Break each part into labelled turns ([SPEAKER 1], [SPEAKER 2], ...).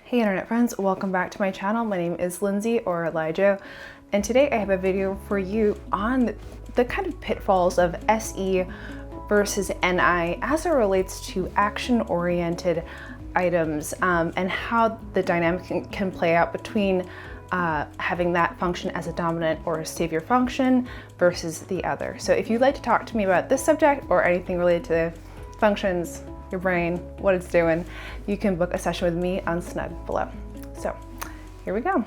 [SPEAKER 1] Hey internet friends, welcome back to my channel. My name is Lindsay or Elijah, and today I have a video for you on the kind of pitfalls of SE versus NI as it relates to action-oriented items and how the dynamic can play out between having that function as a dominant or a savior function versus the other. So if you'd like to talk to me about this subject or anything related to functions, your brain, what it's doing, you can book a session with me on Snug below. So here we go.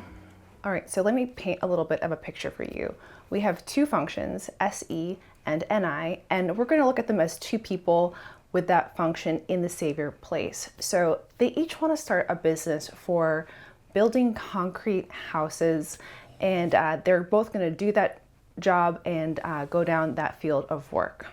[SPEAKER 1] All right, so let me paint a little bit of a picture for you. We have two functions, SE and NI, and we're going to look at them as two people with that function in the savior place. So they each want to start a business for building concrete houses, and they're both going to do that job and go down that field of work.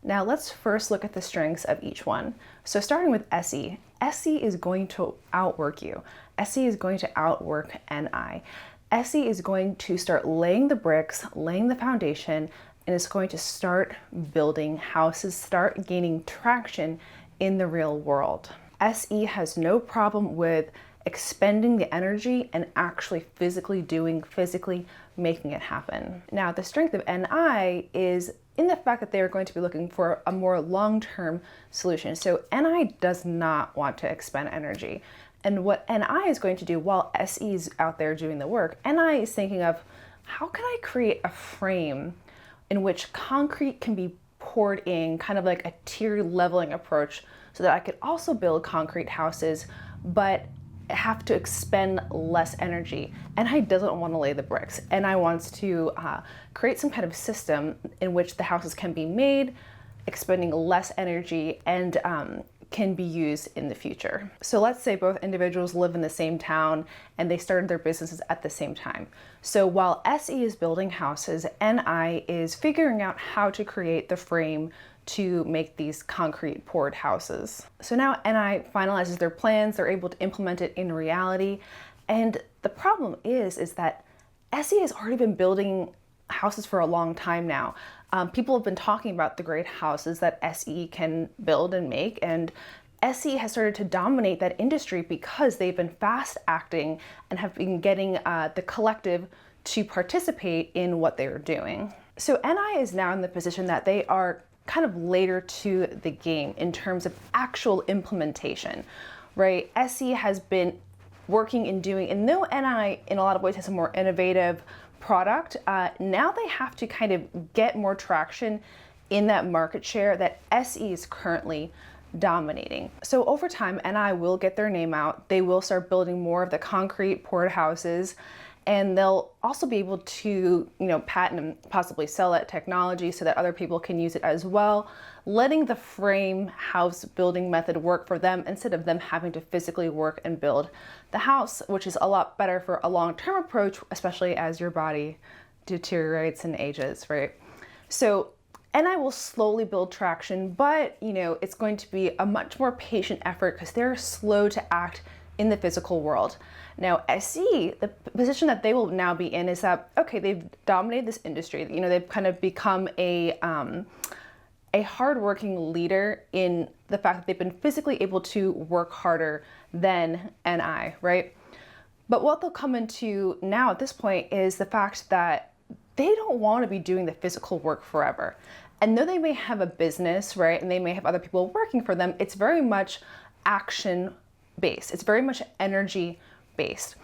[SPEAKER 1] Now let's first look at the strengths of each one. So starting with SE, SE is going to outwork you. SE is going to outwork NI. SE is going to start laying the bricks, laying the foundation, and it's going to start building houses, start gaining traction in the real world. SE has no problem with expending the energy and actually physically making it happen. Now, the strength of NI is in the fact that they are going to be looking for a more long-term solution. So NI does not want to expend energy. And what NI is going to do while SE is out there doing the work, NI is thinking of, how can I create a frame in which concrete can be poured in, kind of like a tier leveling approach, so that I could also build concrete houses, but have to expend less energy. NI doesn't want to lay the bricks. NI wants to create some kind of system in which the houses can be made, expending less energy, and can be used in the future. So let's say both individuals live in the same town and they started their businesses at the same time. So while SE is building houses, NI is figuring out how to create the frame to make these concrete poured houses. So now NI finalizes their plans, they're able to implement it in reality. And the problem is that SE has already been building houses for a long time now. People have been talking about the great houses that SE can build and make, and SE has started to dominate that industry because they've been fast acting and have been getting the collective to participate in what they are doing. So NI is now in the position that they are kind of later to the game in terms of actual implementation, right? SE has been working and doing, and though NI in a lot of ways has a more innovative product, now they have to kind of get more traction in that market share that SE is currently dominating. So over time, NI will get their name out. They will start building more of the concrete poured houses, and they'll also be able to, patent and possibly sell that technology so that other people can use it as well, letting the frame house building method work for them instead of them having to physically work and build the house, which is a lot better for a long-term approach, especially as your body deteriorates and ages, right? So NI will slowly build traction, but it's going to be a much more patient effort because they're slow to act in the physical world. Now, SE, the position that they will now be in is that, okay, they've dominated this industry. They've kind of become a hardworking leader in the fact that they've been physically able to work harder than NI, right? But what they'll come into now at this point is the fact that they don't want to be doing the physical work forever. And though they may have a business, right, and they may have other people working for them, it's very much action based. It's very much energy based.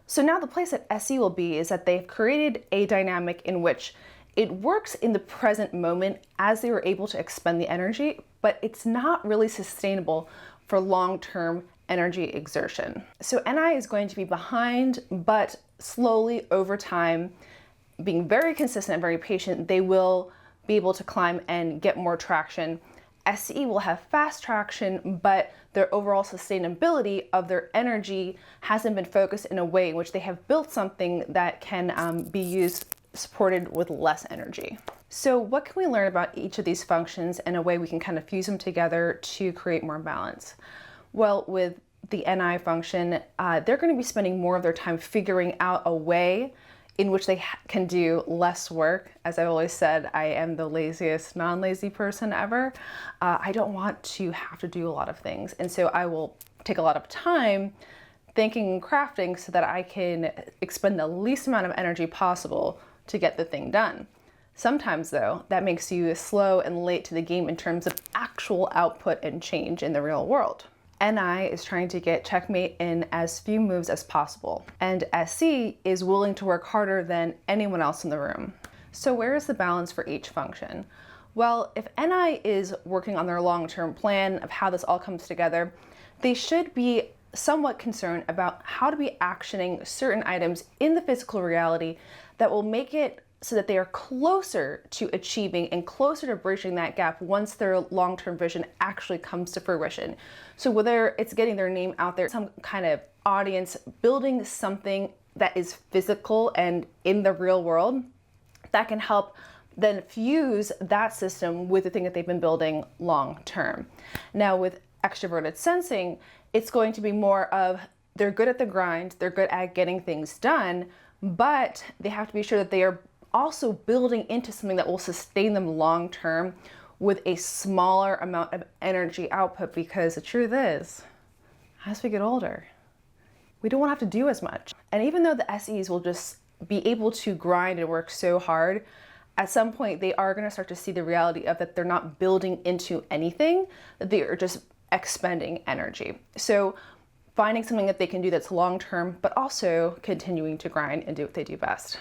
[SPEAKER 1] So now the place that SE will be is that they've created a dynamic in which it works in the present moment as they were able to expend the energy, but it's not really sustainable for long-term energy exertion. So NI is going to be behind, but slowly over time, being very consistent and very patient, they will be able to climb and get more traction. SE will have fast traction, but their overall sustainability of their energy hasn't been focused in a way in which they have built something that can be used, supported with less energy. So what can we learn about each of these functions and a way we can kind of fuse them together to create more balance? Well, with the NI function, they're going to be spending more of their time figuring out a way in which they can do less work. As I've always said, I am the laziest non-lazy person ever. I don't want to have to do a lot of things. And so I will take a lot of time thinking and crafting so that I can expend the least amount of energy possible to get the thing done. Sometimes though, that makes you slow and late to the game in terms of actual output and change in the real world. NI is trying to get checkmate in as few moves as possible, and SC is willing to work harder than anyone else in the room. So where is the balance for each function? Well, if NI is working on their long-term plan of how this all comes together, they should be somewhat concerned about how to be actioning certain items in the physical reality that will make it so that they are closer to achieving and closer to bridging that gap once their long-term vision actually comes to fruition. So whether it's getting their name out there, some kind of audience, building something that is physical and in the real world, that can help then fuse that system with the thing that they've been building long-term. Now with extroverted sensing, it's going to be more of they're good at the grind, they're good at getting things done, but they have to be sure that they are also building into something that will sustain them long-term with a smaller amount of energy output, because the truth is, as we get older, we don't want to have to do as much. And even though the SEs will just be able to grind and work so hard, at some point they are going to start to see the reality of that they're not building into anything, that they are just expending energy. So finding something that they can do that's long-term, but also continuing to grind and do what they do best.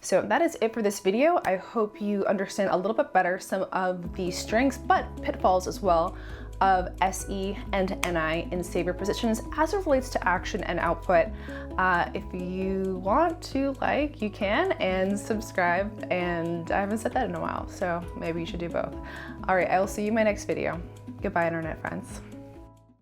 [SPEAKER 1] So that is it for this video. I hope you understand a little bit better some of the strengths, but pitfalls as well, of SE and NI in savior positions as it relates to action and output. If you want to like, you can, and subscribe, and I haven't said that in a while, so maybe you should do both. All right, I will see you in my next video. Goodbye, internet friends.